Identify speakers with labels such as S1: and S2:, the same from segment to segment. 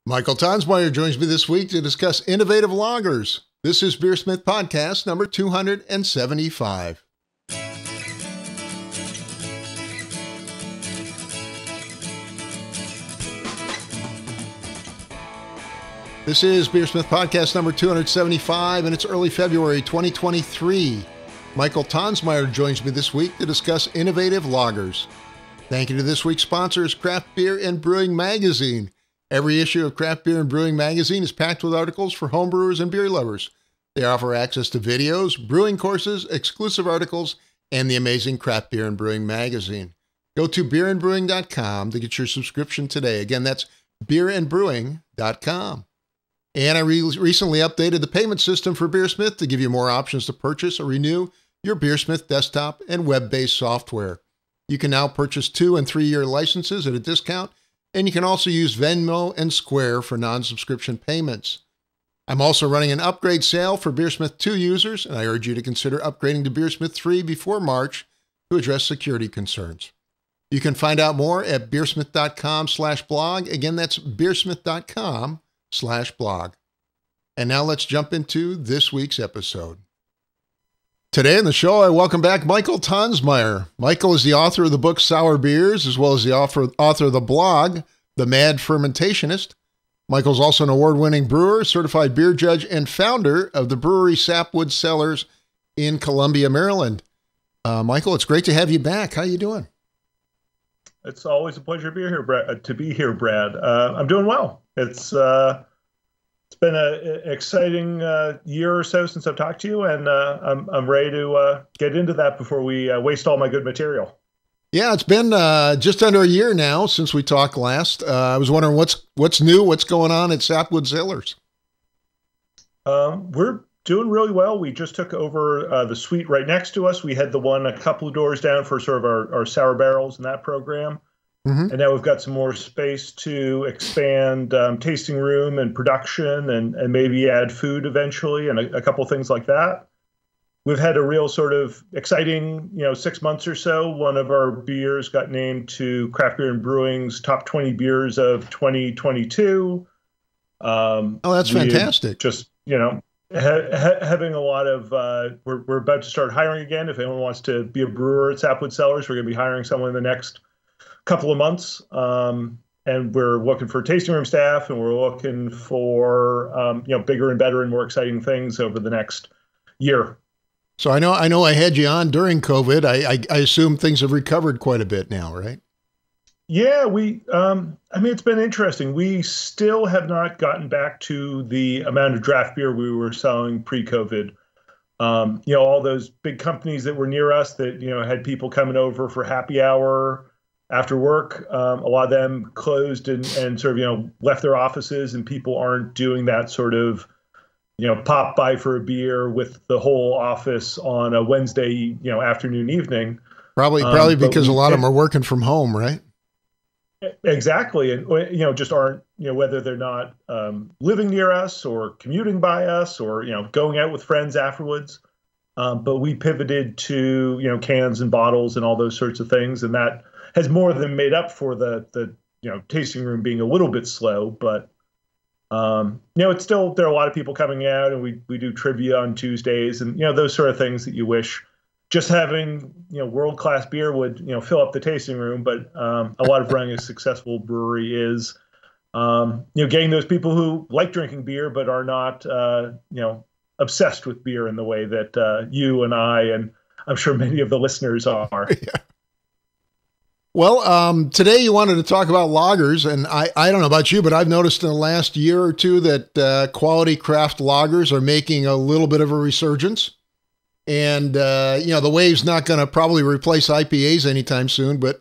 S1: Michael Tonsmeire joins me this week to discuss innovative lagers. This is BeerSmith Podcast number 275. This is BeerSmith Podcast number 275, and it's early February 2023. Michael Tonsmeire joins me this week to discuss innovative lagers. Thank you to this week's sponsors, Craft Beer and Brewing Magazine. Every issue of Craft Beer and Brewing Magazine is packed with articles for homebrewers and beer lovers. They offer access to videos, brewing courses, exclusive articles, and the amazing Craft Beer and Brewing Magazine. Go to beerandbrewing.com to get your subscription today. Again, that's beerandbrewing.com. And I recently updated the payment system for BeerSmith to give you more options to purchase or renew your BeerSmith desktop and web-based software. You can now purchase 2- and 3-year licenses at a discount, and you can also use Venmo and Square for non-subscription payments. I'm also running an upgrade sale for BeerSmith 2 users, and I urge you to consider upgrading to BeerSmith 3 before March to address security concerns. You can find out more at beersmith.com/blog. Again, that's beersmith.com/blog. And now let's jump into this week's episode. Today in the show, I welcome back Michael Tonsmeire. Michael is the author of the book Sour Beers, as well as the author of the blog, The Mad Fermentationist. Michael's also an award-winning brewer, certified beer judge, and founder of the brewery Sapwood Cellars in Columbia, Maryland. Michael, it's great to have you back. How you doing?
S2: It's always a pleasure to be here, Brad. I'm doing well. It's been an exciting year or so since I've talked to you, and I'm ready to get into that before we waste all my good material.
S1: Yeah, it's been just under a year now since we talked last. I was wondering what's new, what's going on at Sapwood Cellars.
S2: We're doing really well. We just took over the suite right next to us. We had the one a couple of doors down for sort of our sour barrels in that program. Mm-hmm. And now we've got some more space to expand tasting room and production and maybe add food eventually and a couple of things like that. We've had a real sort of exciting, 6 months or so. One of our beers got named to Craft Beer and Brewing's top 20 beers of 2022.
S1: That's fantastic.
S2: Just, having a lot of, we're about to start hiring again. If anyone wants to be a brewer at Sapwood Cellars, we're going to be hiring someone in the next couple of months. And we're looking for tasting room staff, and we're looking for, bigger and better and more exciting things over the next year.
S1: So I know I had you on during COVID. I assume things have recovered quite a bit now, right?
S2: Yeah, it's been interesting. We still have not gotten back to the amount of draft beer we were selling pre-COVID. All those big companies that were near us that, had people coming over for happy hour after work, a lot of them closed and sort of, left their offices, and people aren't doing that sort of, pop by for a beer with the whole office on a Wednesday, afternoon, evening.
S1: Probably because a lot of them are working from home, right?
S2: Exactly. And, just aren't, whether they're not living near us or commuting by us or, going out with friends afterwards. But we pivoted to, cans and bottles and all those sorts of things. And that has more than made up for the tasting room being a little bit slow. But, it's still, there are a lot of people coming out, and we do trivia on Tuesdays and, those sort of things that you wish just having, world-class beer would, fill up the tasting room. But a lot of running a successful brewery is, getting those people who like drinking beer but are not, obsessed with beer in the way that you and I, and I'm sure many of the listeners are.
S1: Yeah. Well, today you wanted to talk about lagers, and I don't know about you, but I've noticed in the last year or two that quality craft lagers are making a little bit of a resurgence. And, the wave's not going to probably replace IPAs anytime soon, but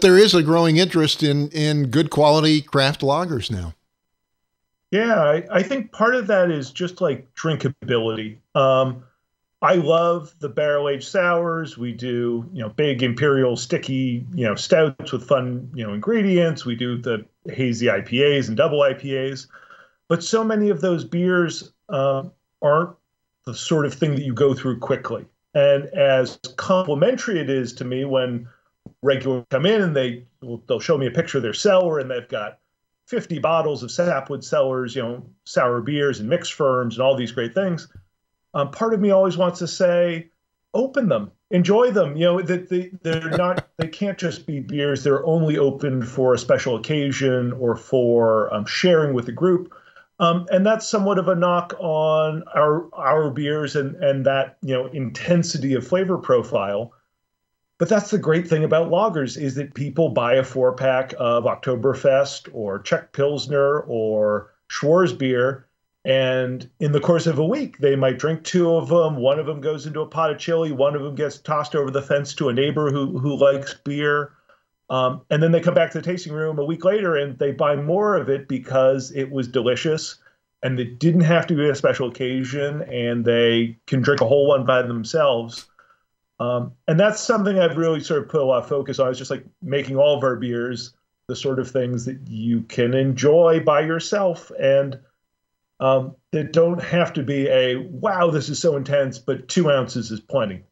S1: there is a growing interest in good quality craft lagers now.
S2: Yeah, I think part of that is just like drinkability. I love the barrel-aged sours. We do, big imperial sticky, stouts with fun, ingredients. We do the hazy IPAs and double IPAs. But so many of those beers aren't the sort of thing that you go through quickly. And as complimentary it is to me when regulars come in and they'll show me a picture of their cellar and they've got 50 bottles of Sapwood Cellars, sour beers and mixed firms and all these great things. Part of me always wants to say, open them, enjoy them. They're not, they can't just be beers. They're only opened for a special occasion or for sharing with the group. And that's somewhat of a knock on our beers and that, intensity of flavor profile. But that's the great thing about lagers is that people buy a 4-pack of Oktoberfest or Czech Pilsner or Schwartz Beer, and in the course of a week, they might drink 2 of them. One of them goes into a pot of chili. One of them gets tossed over the fence to a neighbor who likes beer. And then they come back to the tasting room a week later and they buy more of it because it was delicious and it didn't have to be a special occasion and they can drink a whole one by themselves. And that's something I've really sort of put a lot of focus on. It's just like making all of our beers the sort of things that you can enjoy by yourself and they don't have to be wow, this is so intense, but 2 ounces is plenty.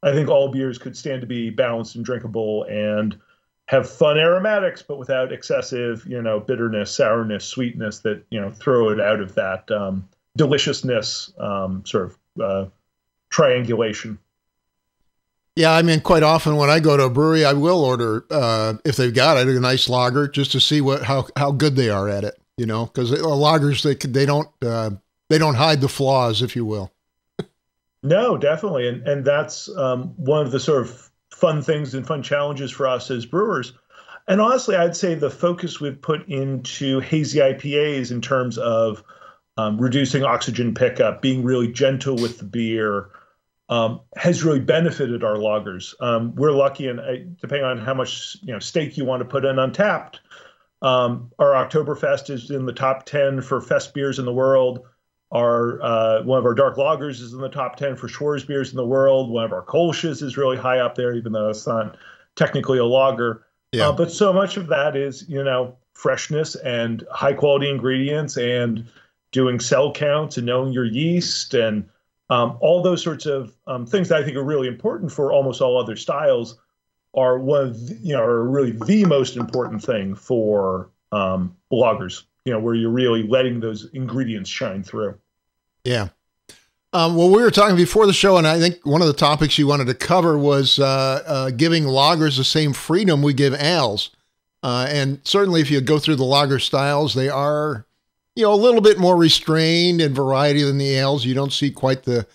S2: I think all beers could stand to be balanced and drinkable and have fun aromatics, but without excessive, bitterness, sourness, sweetness that, throw it out of that deliciousness sort of triangulation.
S1: Yeah, I mean, quite often when I go to a brewery, I will order, if they've got it, a nice lager just to see how good they are at it. Because lagers, they don't hide the flaws, if you will.
S2: No, definitely. And that's one of the sort of fun things and fun challenges for us as brewers. And honestly, I'd say the focus we've put into hazy IPAs in terms of reducing oxygen pickup, being really gentle with the beer, has really benefited our lagers. We're lucky, and depending on how much stake you want to put in Untapped, our Oktoberfest is in the top 10 for fest beers in the world. One of our dark lagers is in the top 10 for Schwartz beers in the world. One of our Kolsch's is really high up there, even though it's not technically a lager. Yeah. But so much of that is, freshness and high quality ingredients and doing cell counts and knowing your yeast and all those sorts of things that I think are really important for almost all other styles are are really the most important thing for lagers, where you're really letting those ingredients shine through.
S1: Yeah. Well, we were talking before the show, and I think one of the topics you wanted to cover was giving lagers the same freedom we give ales. And certainly if you go through the lager styles, they are, a little bit more restrained in variety than the ales. You don't see quite the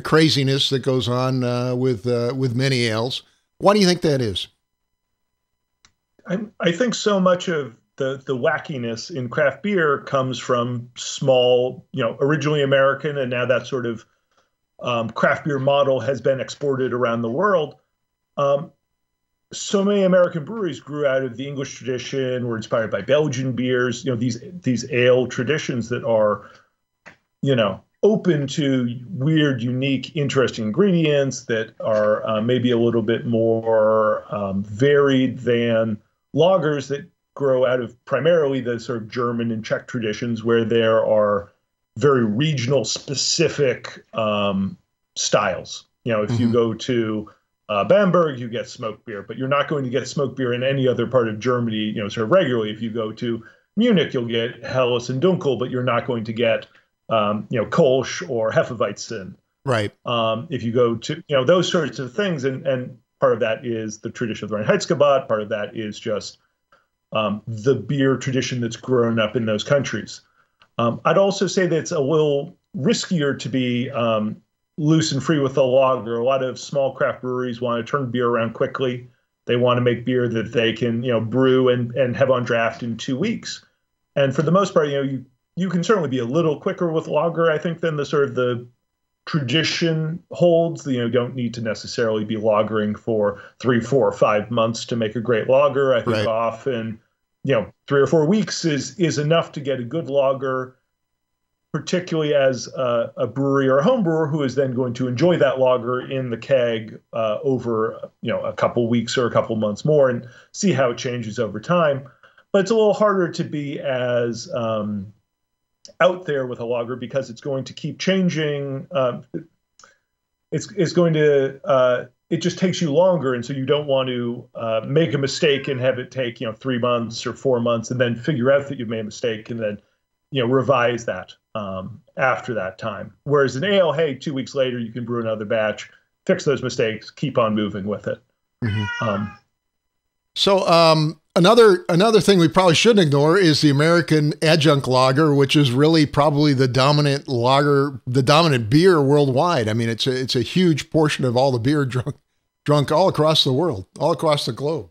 S1: craziness that goes on with many ales. Why do you think that is?
S2: I think so much of the wackiness in craft beer comes from small, originally American, and now that sort of craft beer model has been exported around the world. So many American breweries grew out of the English tradition, were inspired by Belgian beers, these ale traditions that are, open to weird, unique, interesting ingredients that are maybe a little bit more varied than lagers that grow out of primarily the sort of German and Czech traditions where there are very regional specific styles. If you go to Bamberg, you get smoked beer, but you're not going to get smoked beer in any other part of Germany, sort of regularly. If you go to Munich, you'll get Helles and Dunkel, but you're not going to get Kolsch or Hefeweizen.
S1: Right.
S2: If you go to, those sorts of things, and part of that is the tradition of the Reinheitsgebot, part of that is just the beer tradition that's grown up in those countries. I'd also say that it's a little riskier to be loose and free with the lager. A lot of small craft breweries want to turn beer around quickly. They want to make beer that they can, brew and have on draft in 2 weeks. And for the most part, you can certainly be a little quicker with lager, I think, than the sort of the tradition holds. You don't need to necessarily be lagering for 3, 4, or 5 months to make a great lager. I think often, 3 or 4 weeks is enough to get a good lager, particularly as a brewery or a home brewer who is then going to enjoy that lager in the keg over, a couple weeks or a couple months more and see how it changes over time. But it's a little harder to be as out there with a lager because it's going to keep changing. It's going to it just takes you longer, and so you don't want to make a mistake and have it take 3 months or 4 months, and then figure out that you've made a mistake, and then revise that after that time. Whereas an ale, hey, 2 weeks later you can brew another batch, fix those mistakes, keep on moving with it.
S1: Another thing we probably shouldn't ignore is the American adjunct lager, which is really probably the dominant lager, the dominant beer worldwide. I mean, it's a huge portion of all the beer drunk all across the world, all across the globe.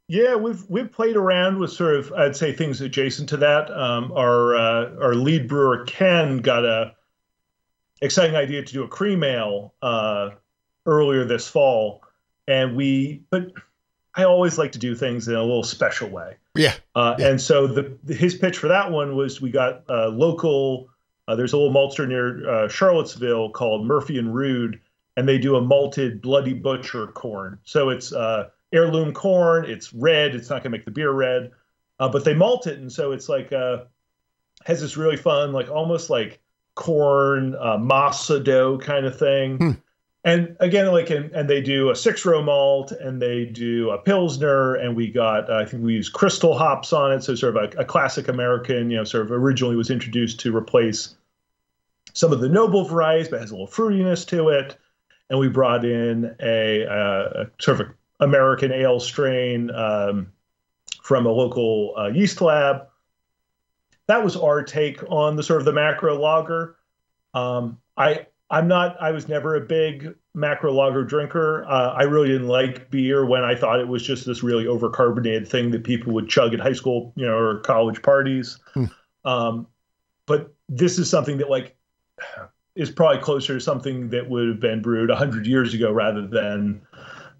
S2: Yeah, we've played around with sort of, I'd say, things adjacent to that. Our lead brewer Ken got a exciting idea to do a cream ale earlier this fall, but I always like to do things in a little special way.
S1: Yeah.
S2: And so his pitch for that one was, we got local. There's a little maltster near Charlottesville called Murphy and Rude, and they do a malted Bloody Butcher corn. So it's heirloom corn. It's red. It's not going to make the beer red, but they malt it, and so it's like has this really fun, like almost like corn masa dough kind of thing. And again, and they do a 6-row malt, and they do a Pilsner, and we got, I think we use crystal hops on it. So sort of a classic American, sort of originally was introduced to replace some of the noble varieties, but has a little fruitiness to it. And we brought in a sort of American ale strain from a local yeast lab. That was our take on the sort of the macro lager. I was never a big macro lager drinker. I really didn't like beer when I thought it was just this really overcarbonated thing that people would chug at high school, or college parties. But this is something that is probably closer to something that would have been brewed 100 years ago, rather than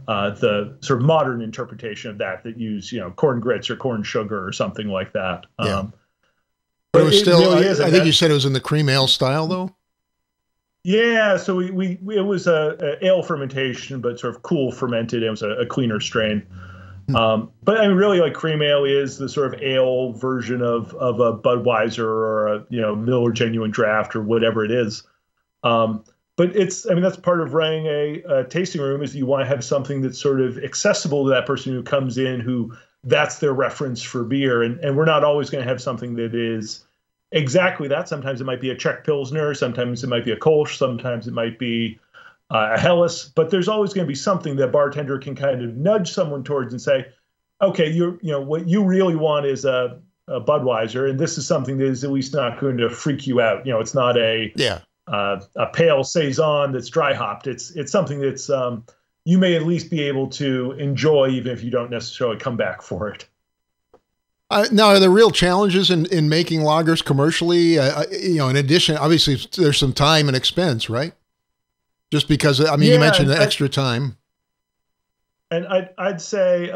S2: the sort of modern interpretation of that use, corn grits or corn sugar or something like that.
S1: Yeah. But it was still, really I think you said it was in the cream ale style, though?
S2: Yeah, so it was a ale fermentation, but sort of cool fermented. It was a cleaner strain. But I mean, really, cream ale is the sort of ale version of a Budweiser or a Miller Genuine Draft or whatever it is. But that's part of running a tasting room, is you want to have something that's sort of accessible to that person who comes in, who that's their reference for beer. And we're not always going to have something that is exactly that. Sometimes it might be a Czech Pilsner, sometimes it might be a Kolsch, sometimes it might be a Helles, but there's always going to be something that bartender can kind of nudge someone towards and say, okay, what you really want is a Budweiser, and this is something that is at least not going to freak you out. It's not a pale saison that's dry hopped. It's something that's you may at least be able to enjoy, even if you don't necessarily come back for it.
S1: Now, are there real challenges in making lagers commercially? In addition, obviously, there's some time and expense, right? Just because, you mentioned the extra time.
S2: And I'd say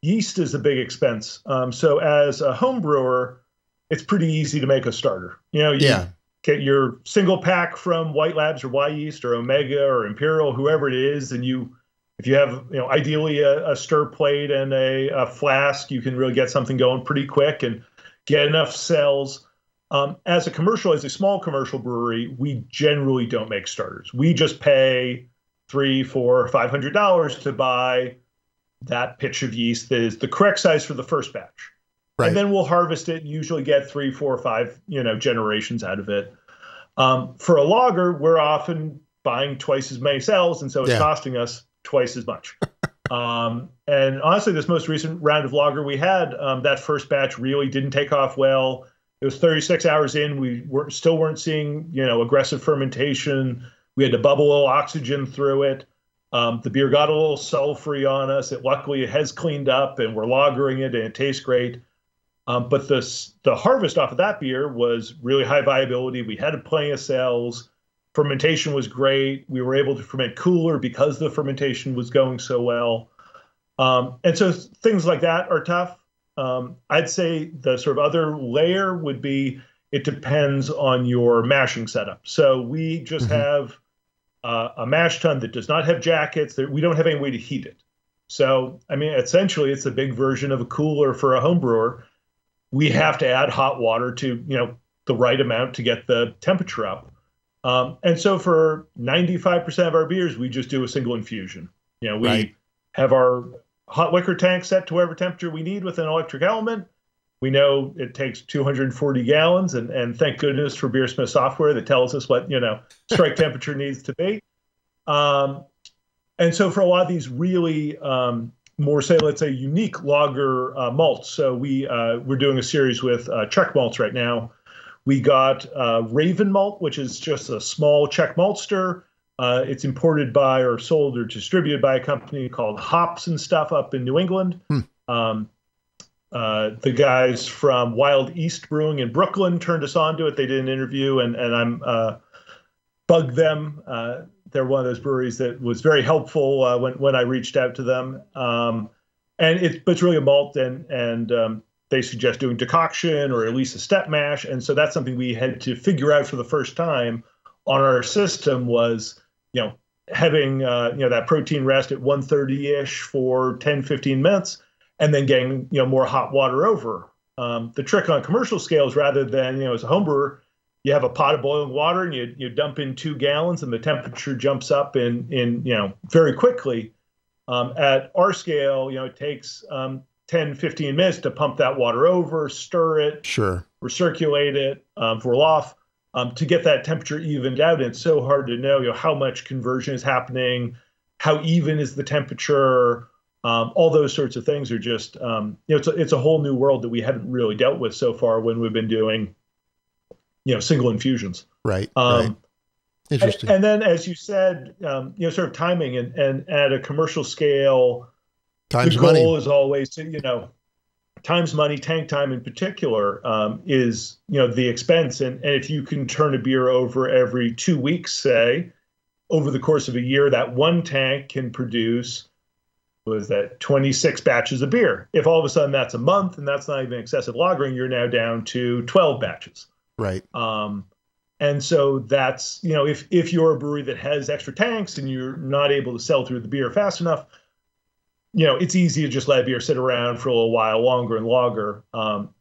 S2: yeast is a big expense. So as a home brewer, it's pretty easy to make a starter. You get your single pack from White Labs or Y Yeast or Omega or Imperial, whoever it is, and if you have, ideally a stir plate and a flask, you can really get something going pretty quick and get enough cells. As a small commercial brewery, we generally don't make starters. We just pay $300, $400, $500 to buy that pitch of yeast that is the correct size for the first batch. Right. And then we'll harvest it and usually get 3, 4, 5, generations out of it. For a lager, we're often buying twice as many cells, and so it's costing us twice as much. And honestly, this most recent round of lager we had, that first batch really didn't take off well. It was 36 hours in. We still weren't seeing, aggressive fermentation. We had to bubble a little oxygen through it. The beer got a little sulfury on us. Luckily, it has cleaned up, and we're lagering it, and it tastes great. But the harvest off of that beer was really high viability. We had plenty of cells. Fermentation was great. We were able to ferment cooler because the fermentation was going so well. And so things like that are tough. I'd say the sort of other layer would be, it depends on your mashing setup. So we just have a mash tun that does not have jackets. We don't have any way to heat it. So, essentially, it's a big version of a cooler for a home brewer. We have to add hot water to, the right amount to get the temperature up. And so for 95% of our beers, we just do a single infusion. You know, we
S1: Right.
S2: have our hot liquor tank set to whatever temperature we need with an electric element. We know it takes 240 gallons, and thank goodness for BeerSmith software that tells us what, strike temperature needs to be. And so for a lot of these really more, say, let's say, unique lager malts. So we're doing a series with Czech malts right now. We got Raven malt, which is just a small Czech maltster. It's imported by or sold or distributed by a company called Hops and Stuff up in New England. The guys from Wild East Brewing in Brooklyn turned us on to it. They did an interview, and I'm bugged them. They're one of those breweries that was very helpful when I reached out to them. But it's really a malt, and they suggest doing decoction or at least a step mash. And so that's something we had to figure out for the first time on our system was, having, that protein rest at 130-ish for 10, 15 minutes, and then getting, more hot water over. The trick on commercial scales, rather than, as a home brewer, you have a pot of boiling water and you dump in 2 gallons and the temperature jumps up in very quickly. At our scale, it takes 10, 15 minutes to pump that water over, stir it,
S1: Sure.
S2: recirculate it, roll off, to get that temperature evened out. And it's so hard to know, how much conversion is happening, how even is the temperature, all those sorts of things are just, it's a whole new world that we haven't really dealt with so far when we've been doing, single infusions.
S1: Right. Right. Interesting.
S2: And then, as you said, sort of timing and at a commercial scale,
S1: Time's
S2: the goal
S1: money.
S2: is always to, time's money, tank time in particular, is, the expense. And if you can turn a beer over every 2 weeks, say, over the course of a year, that one tank can produce, was that 26 batches of beer. If all of a sudden that's a month and that's not even excessive lagering, you're now down to 12 batches.
S1: Right.
S2: And so that's, if you're a brewery that has extra tanks and you're not able to sell through the beer fast enough, it's easy to just let beer sit around for a little while longer and longer.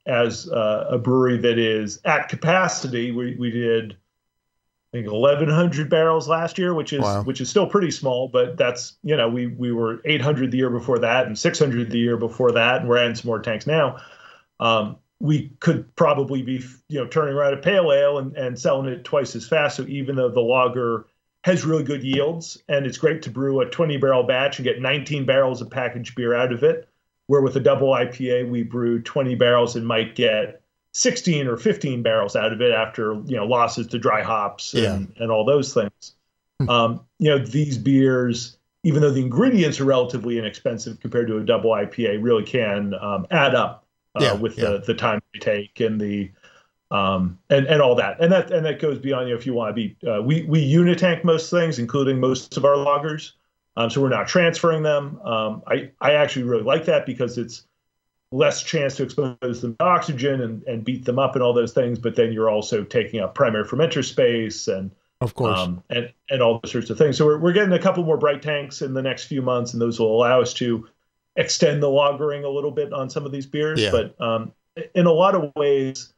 S2: As a brewery that is at capacity, we did, I think, 1,100 barrels last year, which is
S1: Wow.
S2: which is still pretty small, but that's, we were 800 the year before that and 600 the year before that, and we're adding some more tanks now. We could probably be, turning around a pale ale and selling it twice as fast. So even though the lager has really good yields and it's great to brew a 20-barrel batch and get 19 barrels of packaged beer out of it, where with a double IPA, we brew 20 barrels and might get 16 or 15 barrels out of it after, losses to dry hops and all those things. These beers, even though the ingredients are relatively inexpensive compared to a double IPA, really can add up. With the time they take and the and all that, and that goes beyond, if you want to be, we unitank most things, including most of our lagers, so we're not transferring them. I actually really like that because it's less chance to expose them to oxygen and beat them up and all those things, but then you're also taking up primary fermenter space and
S1: Of course.
S2: And all those sorts of things. So we're getting a couple more bright tanks in the next few months, and those will allow us to extend the lagering a little bit on some of these beers.
S1: Yeah.
S2: But in a lot of ways,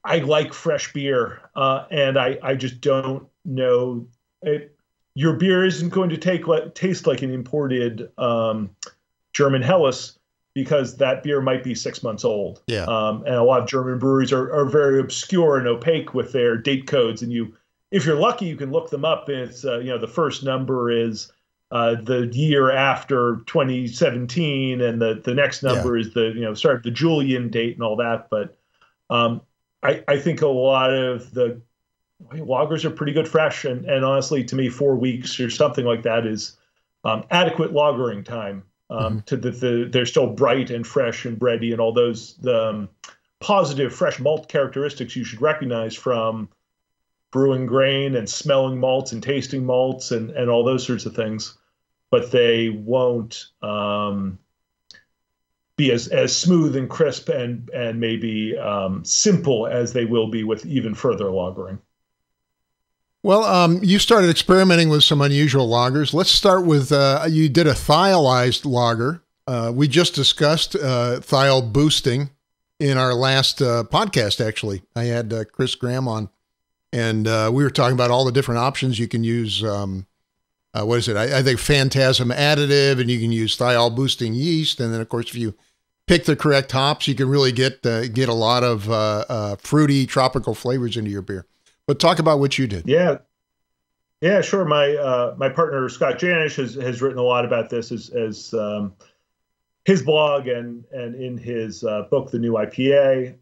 S2: I like fresh beer, and I just don't know. Your beer isn't going to taste like an imported German Helles because that beer might be 6 months old.
S1: Yeah.
S2: And a lot of German breweries are very obscure and opaque with their date codes. And if you're lucky, you can look them up, and it's the first number is the year after 2017, and the next number is the start of the Julian date and all that. But I think a lot of the lagers are pretty good fresh, and honestly, to me, 4 weeks or something like that is adequate lagering time. They're still bright and fresh and bready, and all those positive fresh malt characteristics you should recognize from brewing grain and smelling malts and tasting malts and all those sorts of things. But they won't be as smooth and crisp and maybe simple as they will be with even further lagering.
S1: Well, you started experimenting with some unusual lagers. Let's start with, you did a thiolized lager. We just discussed thiol boosting in our last podcast, actually. I had Chris Graham on. And we were talking about all the different options you can use. What is it? I think Phantasm Additive, and you can use thiol boosting yeast. And then, of course, if you pick the correct hops, you can really get a lot of fruity tropical flavors into your beer. But talk about what you did.
S2: Yeah, sure. My partner Scott Janish has written a lot about this as his blog and in his book, The New IPA.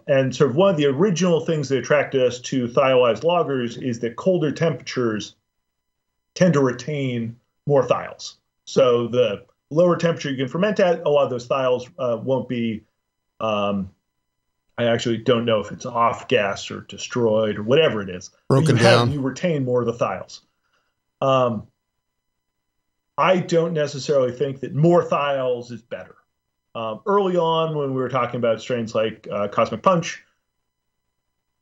S2: And sort of one of the original things that attracted us to thiolized lagers is that colder temperatures tend to retain more thiols. So the lower temperature you can ferment at, a lot of those thiols won't be. I actually don't know if it's off gas or destroyed or whatever it is.
S1: Broken down.
S2: You retain more of the thiols. I don't necessarily think that more thiols is better. Early on, when we were talking about strains like Cosmic Punch,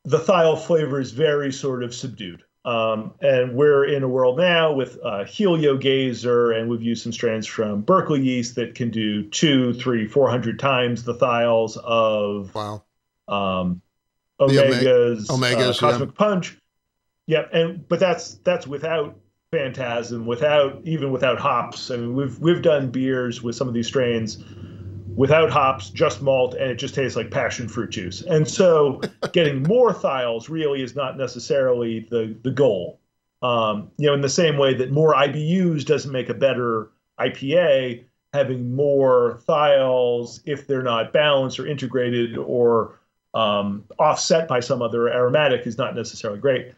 S2: the thiol flavor is very sort of subdued. And we're in a world now with Helio Gazer, and we've used some strains from Berkeley yeast that can do 200, 300, 400 times the thiols of Omegas, Cosmic Punch. Yeah, but that's without Phantasm, without hops. I mean, we've done beers with some of these strains without hops, just malt, and it just tastes like passion fruit juice. And so getting more thiols really is not necessarily the goal. In the same way that more IBUs doesn't make a better IPA, having more thiols, if they're not balanced or integrated or offset by some other aromatic, is not necessarily great.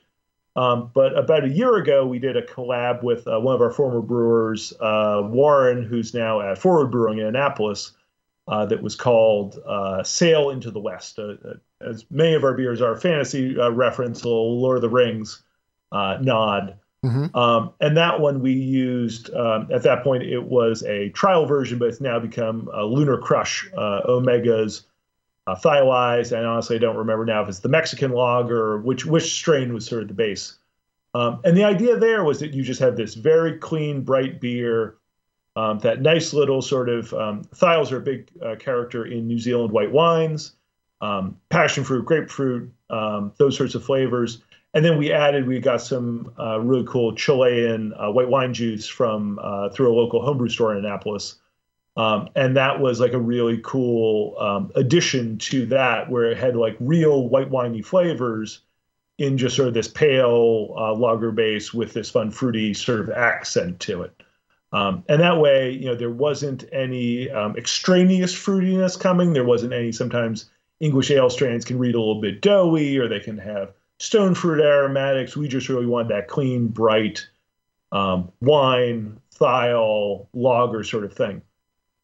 S2: But about a year ago, we did a collab with one of our former brewers, Warren, who's now at Forward Brewing in Annapolis, that was called Sail into the West. As many of our beers are, fantasy reference, a little Lord of the Rings nod. Mm-hmm. And that one we used, at that point, it was a trial version, but it's now become Lunar Crush, Omega's thiolized. And honestly, I don't remember now if it's the Mexican lager or which strain was sort of the base. And the idea there was that you just have this very clean, bright beer, that nice little sort of thiols are a big character in New Zealand white wines, passion fruit, grapefruit, those sorts of flavors. And then we got some really cool Chilean white wine juice from through a local homebrew store in Annapolis. And that was like a really cool addition to that, where it had like real white winey flavors in just sort of this pale lager base with this fun fruity sort of accent to it. And that way, there wasn't any extraneous fruitiness coming. There wasn't any. Sometimes English ale strains can read a little bit doughy, or they can have stone fruit aromatics. We just really want that clean, bright wine, thiol, lager sort of thing.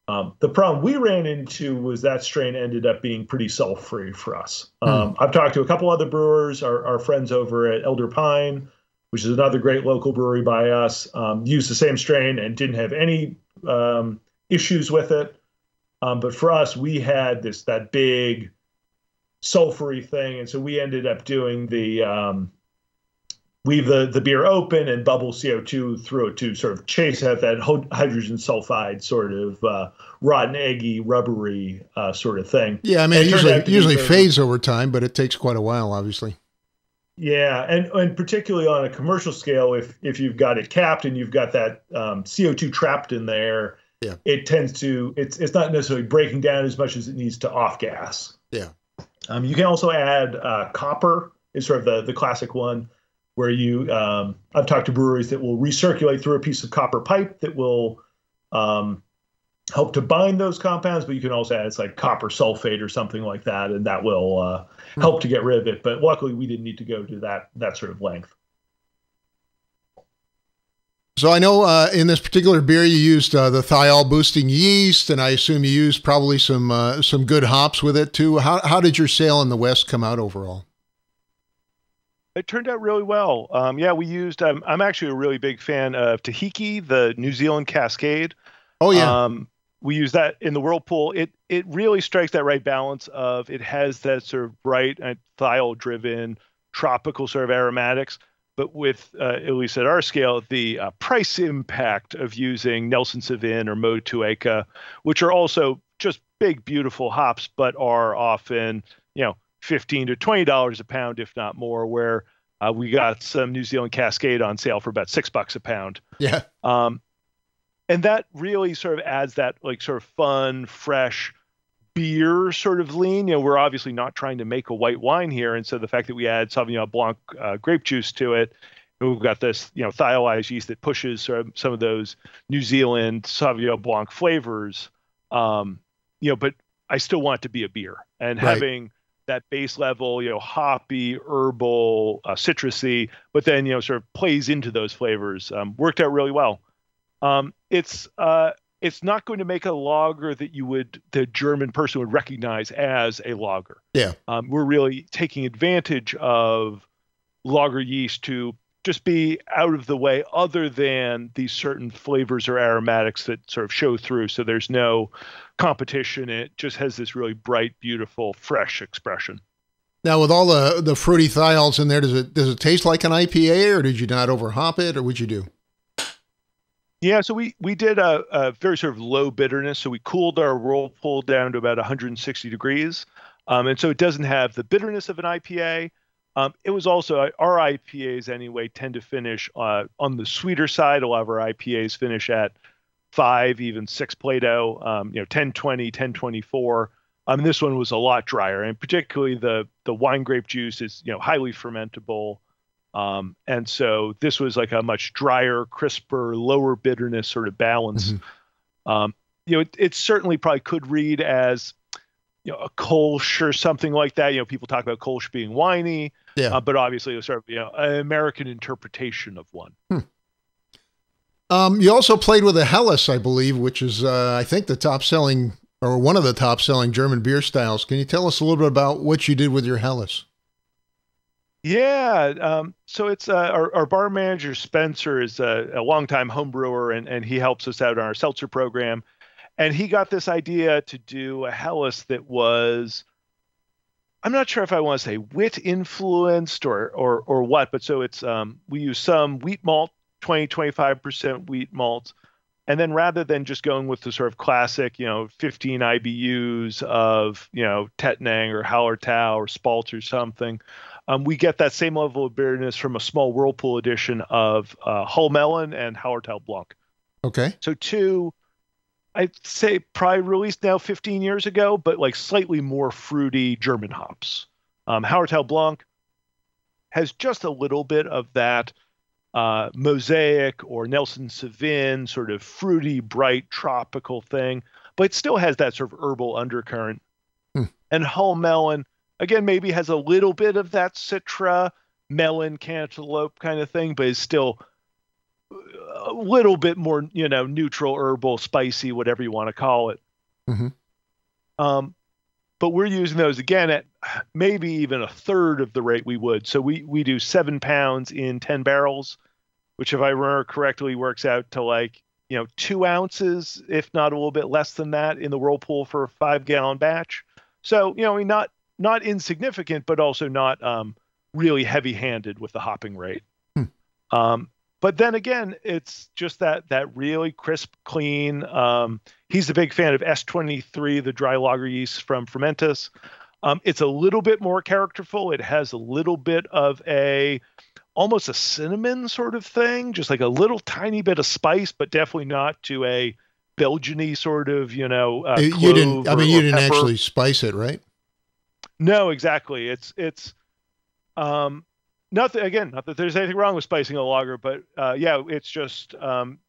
S2: The problem we ran into was that strain ended up being pretty sulf-free for us. I've talked to a couple other brewers, our friends over at Elder Pine, which is another great local brewery by us, used the same strain and didn't have any issues with it. But for us, we had that big sulfury thing, and so we ended up doing leave the beer open and bubble CO2 through it to sort of chase out that hydrogen sulfide sort of rotten, eggy, rubbery sort of thing.
S1: Yeah, I mean, it usually fades over time, but it takes quite a while, obviously.
S2: Yeah, and particularly on a commercial scale, if you've got it capped and you've got that CO2 trapped in there,
S1: yeah,
S2: it tends to it's not necessarily breaking down as much as it needs to off gas.
S1: Yeah.
S2: You can also add copper is sort of the classic one, where I've talked to breweries that will recirculate through a piece of copper pipe that will help to bind those compounds, but you can also add like copper sulfate or something like that, and that will help to get rid of it. But luckily, we didn't need to go to that sort of length.
S1: So I know in this particular beer you used the thiol boosting yeast, and I assume you used probably some good hops with it too. How did your sale in the West come out overall?
S3: It turned out really well. Yeah, we used. I'm actually a really big fan of Tahiki, the New Zealand Cascade.
S1: Oh yeah.
S3: We use that in the Whirlpool. It really strikes that right balance of it has that sort of bright and thiol-driven tropical sort of aromatics, but with at least at our scale, the price impact of using Nelson Sauvin or Motueka, which are also just big, beautiful hops, but are often $15 to $20 a pound, if not more. Where We got some New Zealand Cascade on sale for about $6 a pound.
S1: Yeah.
S3: And that really sort of adds that like sort of fun, fresh beer sort of lean. We're obviously not trying to make a white wine here. And so the fact that we add Sauvignon Blanc grape juice to it, and we've got this, thiolized yeast that pushes sort of some of those New Zealand Sauvignon Blanc flavors. But I still want it to be a beer, and
S1: Right.
S3: having that base level, hoppy, herbal, citrusy, but then, sort of plays into those flavors, worked out really well. It's not going to make a lager that the German person would recognize as a lager.
S1: Yeah.
S3: We're really taking advantage of lager yeast to just be out of the way, other than these certain flavors or aromatics that sort of show through. So there's no competition. It just has this really bright, beautiful, fresh expression.
S1: Now, with all the fruity thiols in there, does it taste like an IPA, or did you not overhop it, or what'd you do?
S3: Yeah, so we did a very sort of low bitterness. So we cooled our whirlpool down to about 160 degrees. And so it doesn't have the bitterness of an IPA. It was also, our IPAs anyway tend to finish on the sweeter side. A lot of our IPAs finish at 5, even 6 Plato, 1020, 1024. This one was a lot drier, and particularly the wine grape juice is, highly fermentable. And so this was like a much drier, crisper, lower bitterness sort of balance. Mm-hmm. It certainly probably could read as, a Kolsch or something like that. People talk about Kolsch being whiny, but obviously it was sort of, an American interpretation of one.
S1: You also played with a Helles, I believe, which is, I think, the top selling, or one of the top selling German beer styles. Can you tell us a little bit about what you did with your Helles?
S3: Yeah, so it's our bar manager, Spencer, is a longtime home brewer, and he helps us out on our seltzer program. And he got this idea to do a Helles that was, I'm not sure if I want to say wit influenced or what, but so it's we use some wheat malt, 25% wheat malt. And then rather than just going with the sort of classic, 15 IBUs of, Tettnang or Hallertau or Spalt or something, we get that same level of bitterness from a small whirlpool edition of Hull Melon and Hallertau Blanc.
S1: Okay.
S3: So two, I'd say probably released now 15 years ago, but like slightly more fruity German hops. Hallertau Blanc has just a little bit of that Mosaic or Nelson Sauvin sort of fruity, bright, tropical thing, but it still has that sort of herbal undercurrent. And Hull Melon, again, maybe has a little bit of that citra, melon, cantaloupe kind of thing, but is still a little bit more, neutral, herbal, spicy, whatever you want to call it. Mm-hmm. But we're using those again at maybe even a third of the rate we would. So we do 7 pounds in 10 barrels, which, if I remember correctly, works out to like, 2 ounces, if not a little bit less than that, in the whirlpool for a 5-gallon batch. So, not insignificant, but also not really heavy-handed with the hopping rate. But then again, it's just that really crisp, clean. He's a big fan of S23, the dry lager yeast from Fermentus. It's a little bit more characterful. It has a little bit of almost a cinnamon sort of thing, just like a little tiny bit of spice, but definitely not to a Belgian-y sort of,
S1: you didn't
S3: pepper.
S1: actually spice it, right?
S3: No, exactly. It's not that there's anything wrong with spicing a lager, but it's just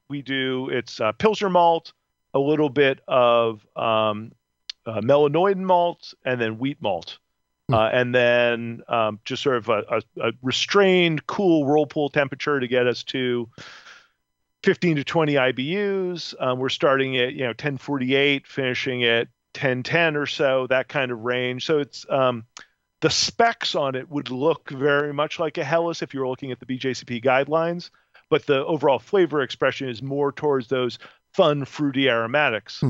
S3: it's Pilsner malt, a little bit of melanoidin malt, and then wheat malt. And then just sort of a restrained, cool whirlpool temperature to get us to 15 to 20 IBUs. We're starting at 1048, finishing at 1010 or so, that kind of range. So it's the specs on it would look very much like a Helles if you were looking at the BJCP guidelines, but the overall flavor expression is more towards those fun, fruity aromatics.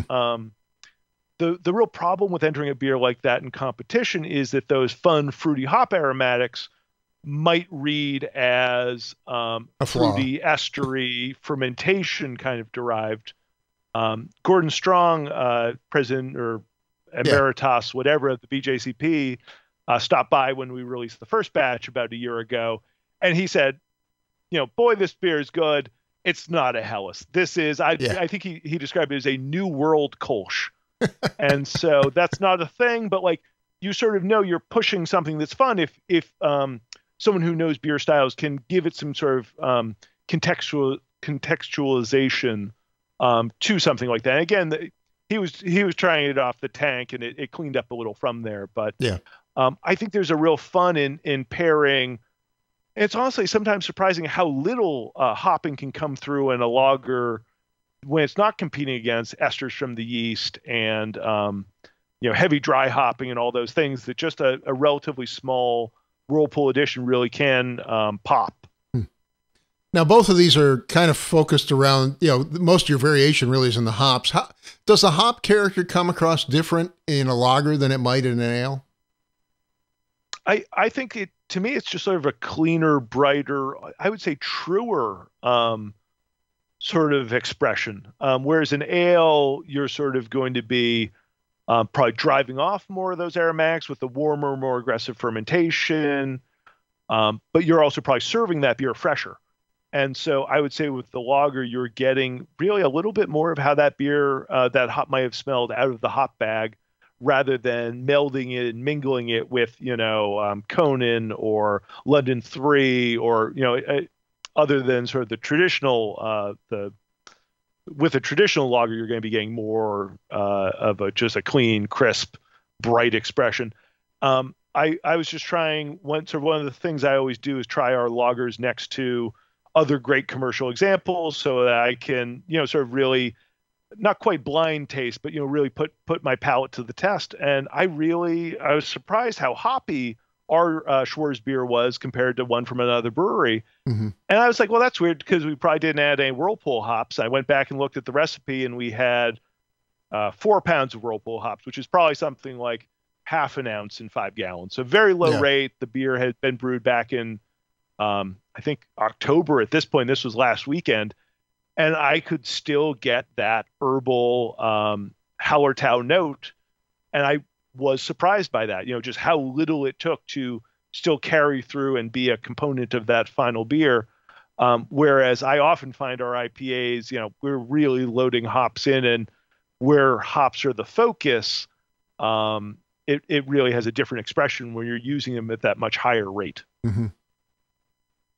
S3: The real problem with entering a beer like that in competition is that those fun, fruity hop aromatics might read as fruity, estery, fermentation kind of derived. Gordon Strong, president or emeritus, whatever, of the BJCP, stopped by when we released the first batch about a year ago, And he said, boy, this beer is good. It's not a Helles. This is, I think he described it as a new world Kolsch. And so that's not a thing, but like you sort of know you're pushing something that's fun if someone who knows beer styles can give it some sort of contextualization to something like that. And again, he was trying it off the tank, and it cleaned up a little from there. But I think there's a real fun in pairing. It's honestly sometimes surprising how little hopping can come through in a lager when it's not competing against esters from the yeast and heavy dry hopping and all those things that just a relatively small whirlpool edition really can pop.
S1: Now, both of these are kind of focused around, most of your variation really is in the hops. Does the hop character come across different in a lager than it might in an ale?
S3: I think to me, it's just sort of a cleaner, brighter, I would say truer sort of expression. Whereas in ale, you're sort of going to be probably driving off more of those aromatics with the warmer, more aggressive fermentation. But you're also probably serving that beer fresher. And so I would say with the lager, you're getting really a little bit more of how that beer, that hop might have smelled out of the hop bag, rather than melding it and mingling it with, Conan or London 3 or, other than sort of the traditional, with a traditional lager, you're going to be getting more of just a clean, crisp, bright expression. I was just trying one of the things I always do is try our lagers next to other great commercial examples so that I can, sort of really not quite blind taste, but, really put my palate to the test. And I was surprised how hoppy our Schwartz Beer was compared to one from another brewery. Mm-hmm. And I was like, well, that's weird because we probably didn't add any Whirlpool hops. I went back and looked at the recipe and we had 4 pounds of Whirlpool hops, which is probably something like half an ounce in 5 gallons. So very low rate. The beer had been brewed back in, I think October at this point. This was last weekend. And I could still get that herbal Hallertau note. And I was surprised by that, just how little it took to still carry through and be a component of that final beer. Whereas I often find our IPAs, we're really loading hops in, and where hops are the focus, it really has a different expression when you're using them at that much higher rate.
S1: Mm-hmm.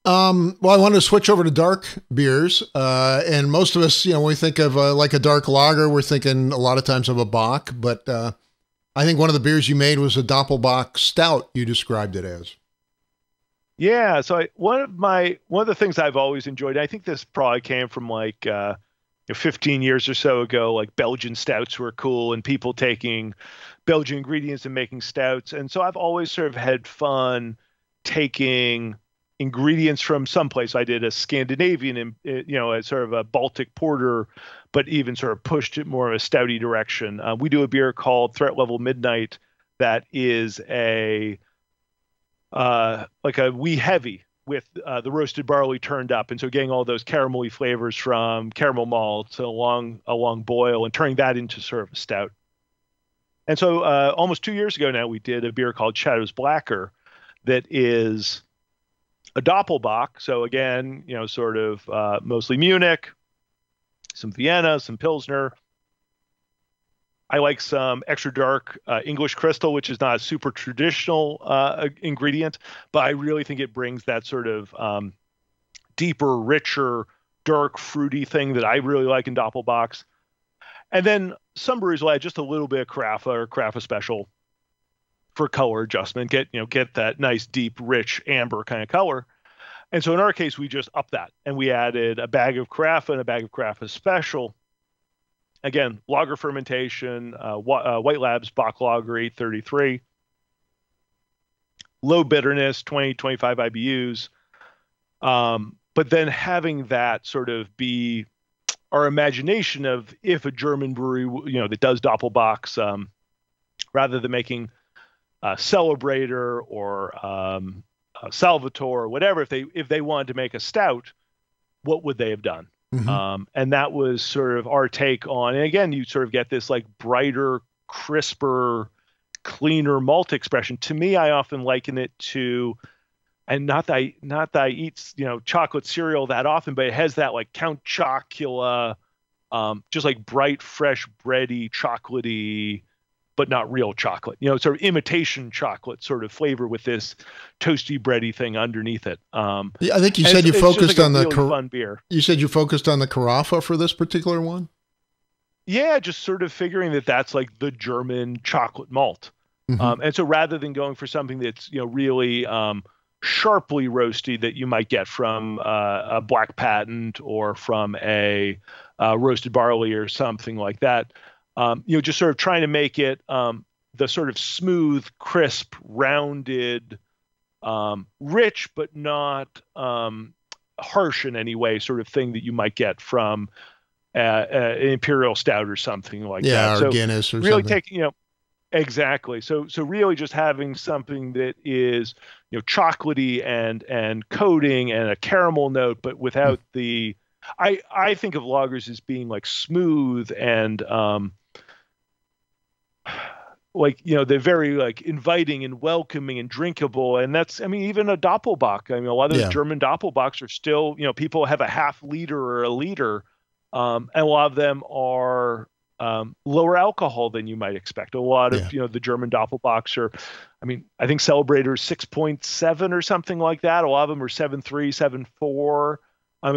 S1: Well, I wanted to switch over to dark beers. And most of us, when we think of like a dark lager, we're thinking a lot of times of a Bock, but I think one of the beers you made was a Doppelbock Stout, you described it as.
S3: Yeah. So one of the things I've always enjoyed, I think this probably came from like 15 years or so ago, like Belgian stouts were cool and people taking Belgian ingredients and making stouts. And so I've always sort of had fun taking ingredients from someplace. I did a Scandinavian, a sort of a Baltic porter, but even sort of pushed it more of a stouty direction. We do a beer called Threat Level Midnight that is like a wee heavy with the roasted barley turned up. And so getting all those caramelly flavors from caramel malt along a long boil and turning that into sort of a stout. And so almost 2 years ago now, we did a beer called Cherries Blacker that is a Doppelbock. So again, sort of mostly Munich, some Vienna, some Pilsner. I like some extra dark English crystal, which is not a super traditional ingredient, but I really think it brings that sort of deeper, richer, dark, fruity thing that I really like in Doppelbocks. And then some breweries will add just a little bit of Carafa or Carafa Special for color adjustment, get that nice, deep, rich amber kind of color. And so in our case, we just upped that and we added a bag of Carafa and a bag of Carafa Special. Again, lager fermentation, White Labs Bock Lager 833, low bitterness, 20, 25 IBUs. But then having that sort of be our imagination of if a German brewery, that does Doppelbocks, rather than making Celebrator or Salvatore or whatever, if they wanted to make a stout, what would they have done? Mm-hmm. And that was sort of our take on, and again, you sort of get this like brighter, crisper, cleaner malt expression. To me, I often liken it to and not that I eat, chocolate cereal that often, but it has that like Count Chocula, just like bright, fresh, bready, chocolatey, but not real chocolate, sort of imitation chocolate sort of flavor with this toasty, bready thing underneath it.
S1: Yeah, I think you said you focused on the
S3: really fun beer.
S1: You said you focused on the Carafa for this particular one?
S3: Yeah, just sort of figuring that that's like the German chocolate malt.
S1: Mm-hmm.
S3: And so rather than going for something that's, really sharply roasty that you might get from a Black Patent or from a roasted barley or something like that, just sort of trying to make it the sort of smooth, crisp, rounded, rich, but not harsh in any way sort of thing that you might get from an Imperial Stout or something like that.
S1: Yeah, or
S3: so
S1: Guinness or
S3: really
S1: something.
S3: taking, exactly. So really just having something that is, chocolatey and coating and a caramel note, but without the, I think of lagers as being like smooth and like, they're very like inviting and welcoming and drinkable. And that's, even a Doppelbock. A lot of those German Doppelbocks are still, people have a half liter or a liter. And a lot of them are lower alcohol than you might expect. A lot of, the German Doppelbocks are, I think Celebrator is 6.7 or something like that. A lot of them are 7.3, 7.4.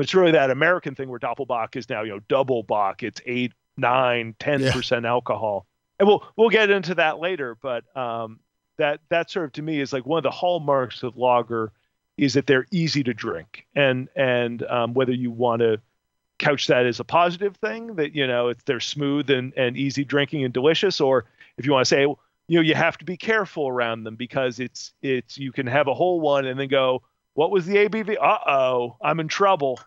S3: It's really that American thing where Doppelbock is now, double Bock. It's 8, 9, 10% alcohol. And we'll get into that later. But that sort of, to me, is like one of the hallmarks of lager is that they're easy to drink. And whether you want to couch that as a positive thing, that, they're smooth and easy drinking and delicious, or if you want to say, you have to be careful around them because it's you can have a whole one and then go, what was the ABV? Uh-oh, I'm in trouble.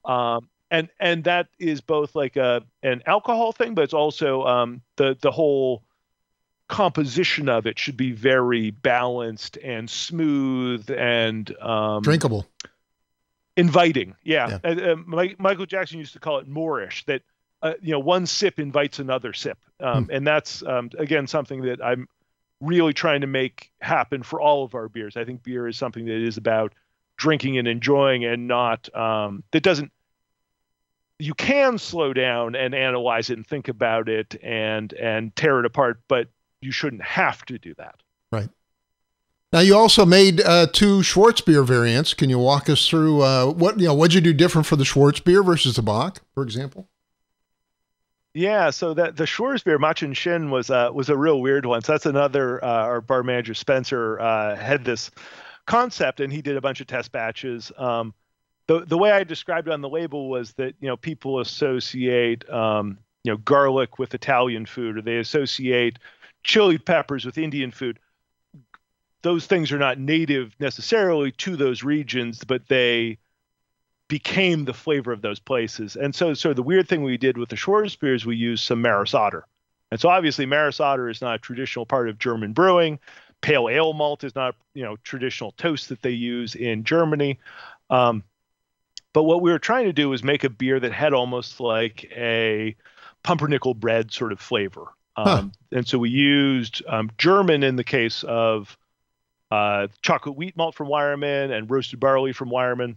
S3: And that is both like an alcohol thing, but it's also the whole composition of it should be very balanced and smooth and
S1: drinkable.
S3: Inviting, yeah. Michael Jackson used to call it Moorish, that one sip invites another sip, and that's again something that I'm really trying to make happen for all of our beers. I think beer is something that is about drinking and enjoying, and not that doesn't. You can slow down and analyze it and think about it and tear it apart, but you shouldn't have to do that.
S1: Right. Now, you also made 2 Schwartz Beer variants. Can you walk us through what'd you do different for the Schwartz Beer versus the Bock, for example?
S3: Yeah, so that the Schwartz Beer Machen Shin was a real weird one. So that's another our bar manager Spencer had this concept, and he did a bunch of test batches. The way I described it on the label was that people associate garlic with Italian food, or they associate chili peppers with Indian food. Those things are not native necessarily to those regions, but they became the flavor of those places. And so the weird thing we did with the Schwartz Beer is we used some Maris Otter. And so obviously Maris Otter is not a traditional part of German brewing. Pale ale malt is not, traditional toast that they use in Germany. But what we were trying to do was make a beer that had almost like a pumpernickel bread sort of flavor. And so we used German in the case of chocolate wheat malt from Weyermann and roasted barley from Weyermann.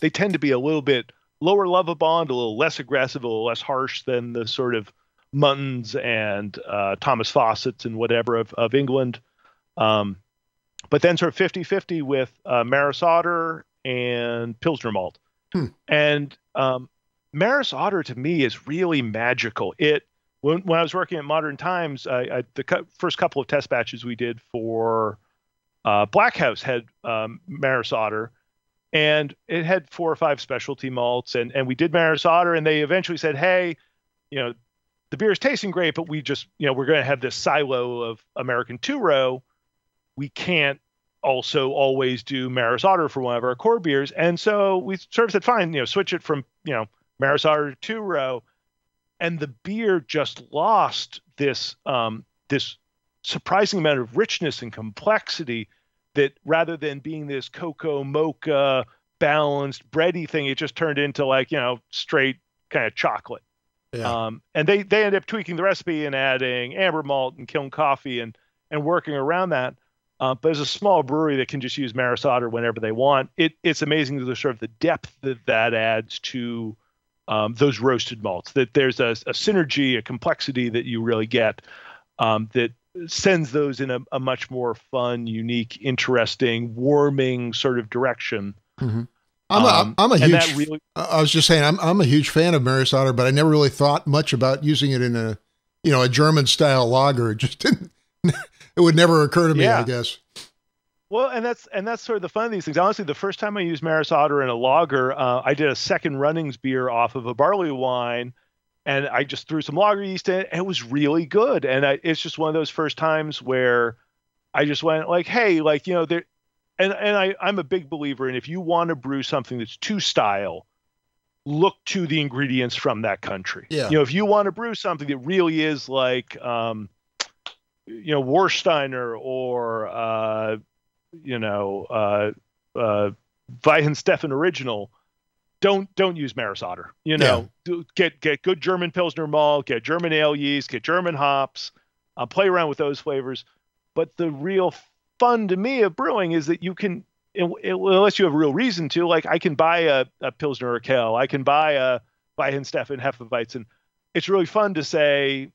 S3: They tend to be a little bit lower Lovibond, a little less aggressive, a little less harsh than the sort of Muntons and Thomas Fawcett's and whatever of England. But then sort of 50-50 with Maris Otter and Pilsner malt. And Maris Otter to me is really magical. When I was working at Modern Times, the first couple of test batches we did for Black House had Maris Otter, and it had 4 or 5 specialty malts, and we did Maris Otter, and they eventually said, hey, the beer is tasting great, but we just, we're going to have this silo of American two-row. We can't also always do Maris Otter for one of our core beers. And so we sort of said, fine, switch it from, Maris Otter to two-row. And the beer just lost this surprising amount of richness and complexity that rather than being this cocoa mocha balanced bready thing, it just turned into like, straight kind of chocolate. Yeah. And they ended up tweaking the recipe and adding amber malt and kiln coffee and working around that. But as a small brewery that can just use Maris Otter whenever they want, it's amazing the sort of the depth that adds to those roasted malts. That there's a synergy, a complexity that you really get that sends those in a much more fun, unique, interesting, warming sort of direction.
S1: Mm-hmm. I'm a huge.
S3: Really,
S1: I was just saying I'm a huge fan of Maris Otter, but I never really thought much about using it in a German style lager. It just didn't. It would never occur to me, I guess.
S3: Well, and that's sort of the fun of these things. Honestly, the first time I used Maris Otter in a lager, I did a second runnings beer off of a barley wine, and I just threw some lager yeast in it, and it was really good. And it's just one of those first times where I just went like, hey, like, there. And I'm a big believer in, if you want to brew something that's to style, look to the ingredients from that country.
S1: Yeah.
S3: If you want to brew something that really is like, Warsteiner or, Weihenstephan original, don't use Maris Otter. Get good German Pilsner malt, get German ale yeast, get German hops, play around with those flavors. But the real fun to me of brewing is that you can, unless you have a real reason to, like, I can buy a Pilsner Urquell, I can buy a Weihenstephan Hefeweizen. It's really fun to say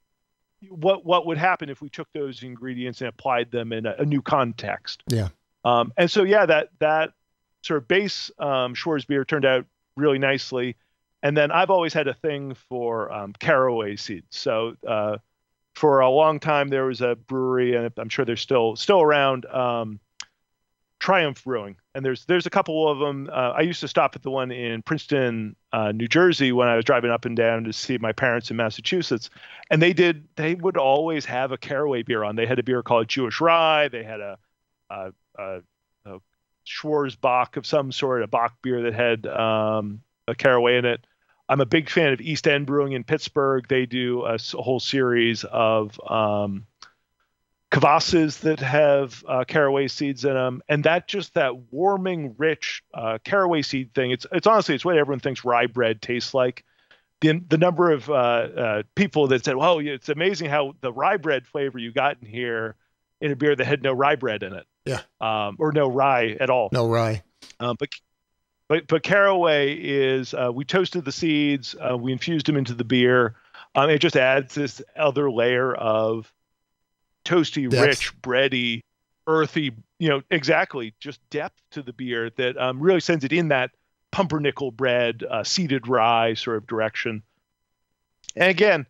S3: what would happen if we took those ingredients and applied them in a new context.
S1: Yeah.
S3: And so, that sort of base Schwartz beer turned out really nicely. And then I've always had a thing for caraway seeds. So for a long time, there was a brewery, and I'm sure they're still around, Triumph Brewing. And there's a couple of them. I used to stop at the one in Princeton, New Jersey, when I was driving up and down to see my parents in Massachusetts. And they would always have a caraway beer on. They had a beer called Jewish Rye. They had a Schwarzbach of some sort, a Bach beer that had a caraway in it. I'm a big fan of East End Brewing in Pittsburgh. They do a whole series of kvasses that have caraway seeds in them, and that warming, rich caraway seed thing. It's honestly, it's what everyone thinks rye bread tastes like. The number of people that said, "Well, it's amazing how the rye bread flavor you got in here in a beer that had no rye bread in it."
S1: Yeah.
S3: Or no rye at all.
S1: No rye.
S3: But caraway is, we toasted the seeds, we infused them into the beer. It just adds this other layer of toasty,
S1: depth.
S3: Rich, bready, earthy, exactly, just depth to the beer that really sends it in that pumpernickel bread, seeded rye sort of direction. And again,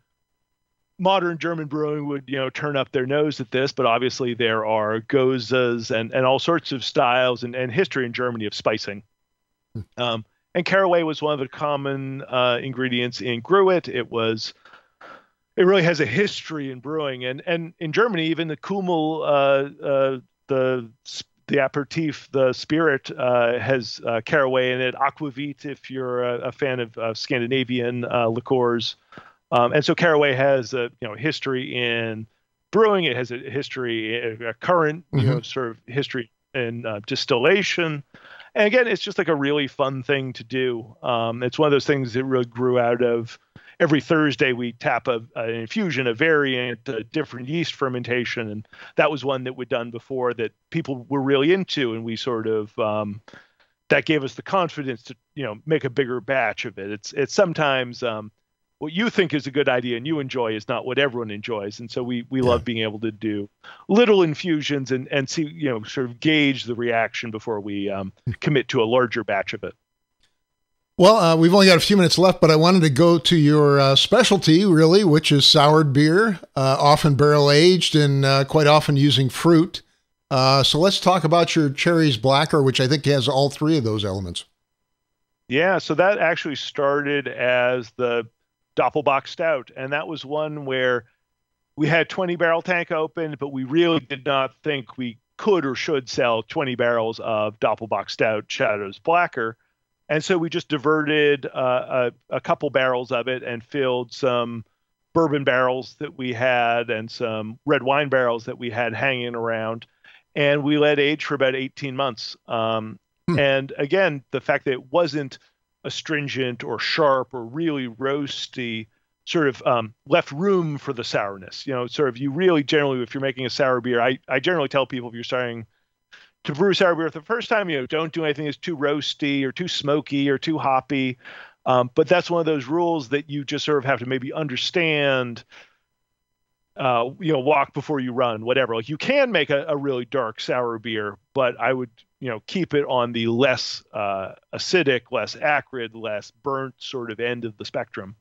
S3: modern German brewing would, turn up their nose at this, but obviously there are gozas and all sorts of styles and history in Germany of spicing. And caraway was one of the common ingredients in Gruit. It really has a history in brewing, and in Germany, even the Kummel, the aperitif, the spirit, has caraway in it. Aquavit, if you're a fan of Scandinavian liqueurs. And so caraway has a history in brewing. It has a history, a current sort of history in distillation. And again, it's just like a really fun thing to do. It's one of those things that really grew out of every Thursday we tap an infusion, a variant, a different yeast fermentation, and that was one that we'd done before that people were really into, and we sort of that gave us the confidence to make a bigger batch of it. It's sometimes what you think is a good idea and you enjoy is not what everyone enjoys. And so we love being able to do little infusions and see, sort of gauge the reaction before we commit to a larger batch of it.
S1: Well, we've only got a few minutes left, but I wanted to go to your specialty, really, which is soured beer, often barrel aged and quite often using fruit. So let's talk about your Cherries Blacker, which I think has all three of those elements.
S3: Yeah, so that actually started as the Doppelbock Stout, and that was one where we had 20 barrel tank open, but we really did not think we could or should sell 20 barrels of Doppelbock Stout Cherries Blacker, and so we just diverted a couple barrels of it and filled some bourbon barrels that we had and some red wine barrels that we had hanging around, and we let age for about 18 months. And again, the fact that it wasn't astringent or sharp or really roasty sort of left room for the sourness. Sort of you really generally, if you're making a sour beer, I generally tell people if you're starting to brew sour beer for the first time, don't do anything that's too roasty or too smoky or too hoppy. But that's one of those rules that you just sort of have to maybe understand, walk before you run, whatever. Like you can make a really dark sour beer, but I would, keep it on the less acidic, less acrid, less burnt sort of end of the spectrum.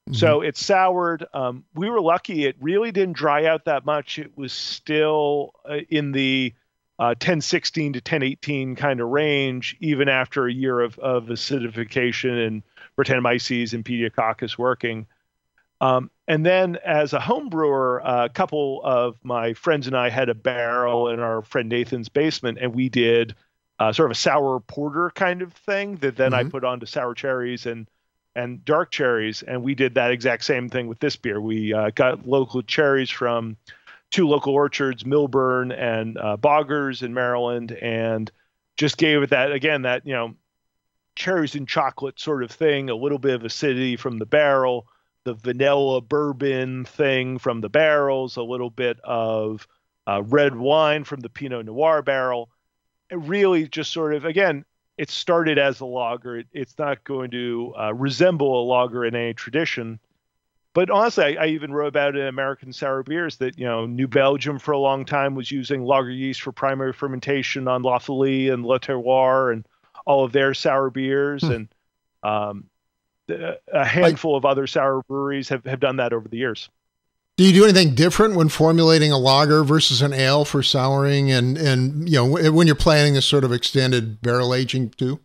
S3: Mm-hmm. So it's soured. We were lucky. It really didn't dry out that much. It was still in the 1016 to 1018 kind of range, even after a year of acidification and Brettanomyces and Pediococcus working. And then as a home brewer, a couple of my friends and I had a barrel in our friend Nathan's basement, and we did sort of a sour porter kind of thing that then I put onto sour cherries and dark cherries. And we did that exact same thing with this beer. We got local cherries from 2 local orchards, Milburn and Boggers in Maryland, and just gave it that cherries and chocolate sort of thing, a little bit of acidity from the barrel, the vanilla bourbon thing from the barrels, a little bit of red wine from the Pinot Noir barrel. It really just sort of, again, it started as a lager. It's not going to resemble a lager in any tradition. But honestly, I even wrote about it in American Sour Beers that, New Belgium for a long time was using lager yeast for primary fermentation on Lafayette and Le Terroir and all of their sour beers. And a handful of other sour breweries have done that over the years.
S1: Do you do anything different when formulating a lager versus an ale for souring and when you're planning this sort of extended barrel aging too?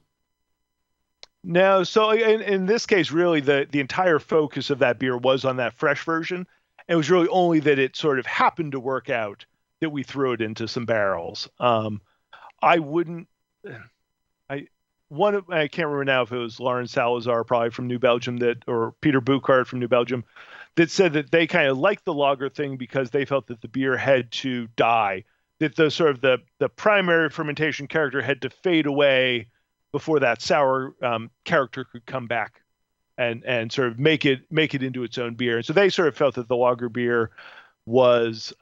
S3: No, so in this case, really, the entire focus of that beer was on that fresh version. It was really only that it sort of happened to work out that we threw it into some barrels. I can't remember now if it was Lawrence Salazar, probably from New Belgium, or Peter Buchard from New Belgium, that said that they kind of liked the lager thing because they felt that the beer had to die, that the sort of the primary fermentation character had to fade away before that sour character could come back and sort of make it into its own beer. And so they sort of felt that the lager beer was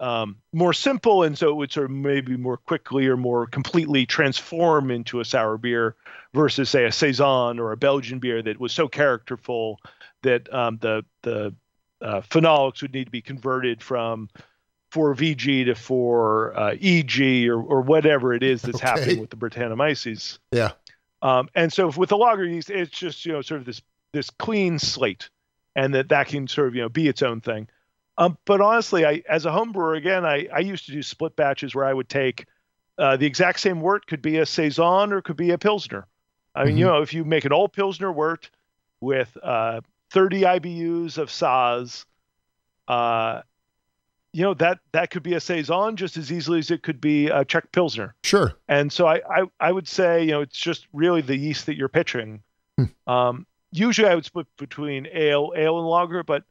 S3: more simple, and so it would sort of maybe more quickly or more completely transform into a sour beer versus, say, a Saison or a Belgian beer that was so characterful that the phenolics would need to be converted from 4VG to 4EG or whatever it is that's happening with the Brettanomyces.
S1: Yeah.
S3: And so with the lager yeast, it's just, sort of this clean slate, and that can sort of, be its own thing. But honestly, as a home brewer, again, I used to do split batches where I would take the exact same wort, could be a Saison or could be a Pilsner. I mean, if you make an old Pilsner wort with 30 IBUs of Saaz, that could be a Saison just as easily as it could be a Czech Pilsner.
S1: Sure.
S3: And so I would say, it's just really the yeast that you're pitching. Usually I would split between ale and lager, but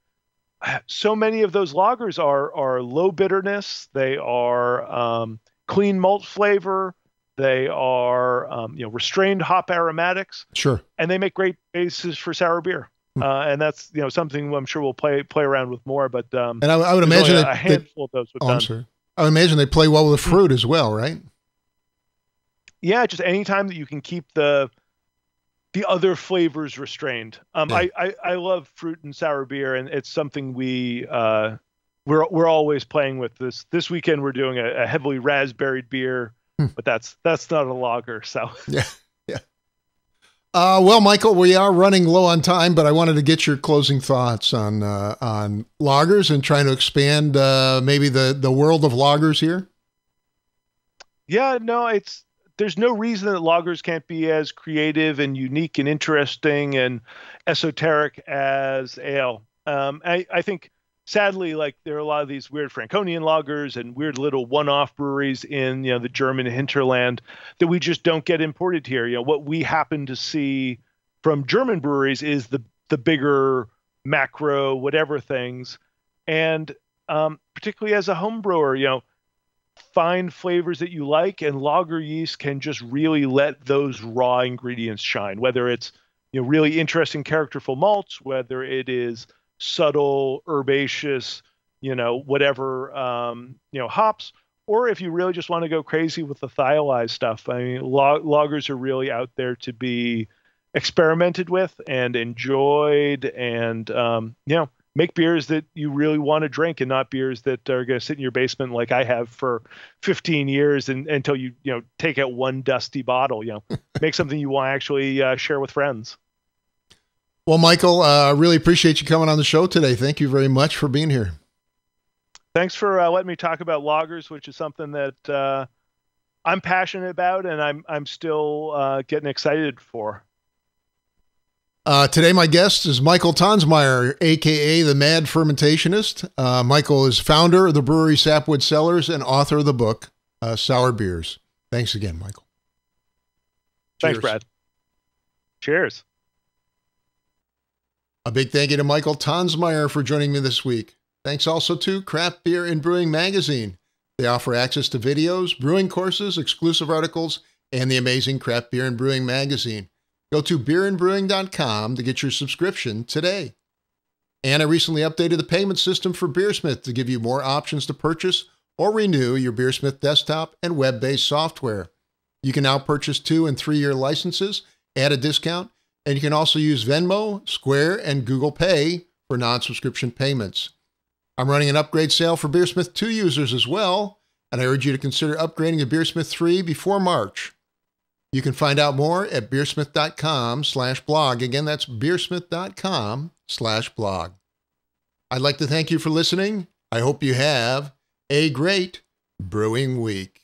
S3: so many of those lagers are low bitterness. They are clean malt flavor. They are, restrained hop aromatics.
S1: Sure.
S3: And they make great bases for sour beer. And that's, something I'm sure we'll play around with more, but,
S1: and I would imagine
S3: a handful of those.
S1: I'm sorry. I would imagine they play well with the fruit as well, right?
S3: Yeah. Just anytime that you can keep the other flavors restrained. I love fruit and sour beer, and it's something we're always playing with. This weekend we're doing a heavily raspberried beer, but that's not a lager. So
S1: yeah. Well, Michael, we are running low on time, but I wanted to get your closing thoughts on lagers and trying to expand maybe the world of lagers here.
S3: Yeah, no, there's no reason that lagers can't be as creative and unique and interesting and esoteric as ale. I think, sadly, like there are a lot of these weird Franconian lagers and weird little one-off breweries in the German hinterland that we just don't get imported here. What we happen to see from German breweries is the bigger macro whatever things, and particularly as a home brewer, find flavors that you like, and lager yeast can just really let those raw ingredients shine, whether it's really interesting characterful malts, whether it is subtle, herbaceous, whatever, hops. Or if you really just want to go crazy with the thiolized stuff, I mean, lagers are really out there to be experimented with and enjoyed, and make beers that you really want to drink, and not beers that are going to sit in your basement like I have for 15 years until you take out one dusty bottle. Make something you want to actually share with friends.
S1: Well, Michael, I really appreciate you coming on the show today. Thank you very much for being here.
S3: Thanks for letting me talk about lagers, which is something that I'm passionate about, and I'm still getting excited for.
S1: Today, my guest is Michael Tonsmeire, a.k.a. the Mad Fermentationist. Michael is founder of the brewery Sapwood Cellars and author of the book, Sour Beers. Thanks again, Michael.
S3: Thanks, Brad. Cheers.
S1: A big thank you to Michael Tonsmeire for joining me this week. Thanks also to Craft Beer and Brewing Magazine. They offer access to videos, brewing courses, exclusive articles, and the amazing Craft Beer and Brewing Magazine. Go to beerandbrewing.com to get your subscription today. And I recently updated the payment system for BeerSmith to give you more options to purchase or renew your BeerSmith desktop and web-based software. You can now purchase 2- and 3-year licenses at a discount, and you can also use Venmo, Square, and Google Pay for non-subscription payments. I'm running an upgrade sale for BeerSmith 2 users as well, and I urge you to consider upgrading to BeerSmith 3 before March. You can find out more at beersmith.com/blog. Again, that's beersmith.com/blog. I'd like to thank you for listening. I hope you have a great brewing week.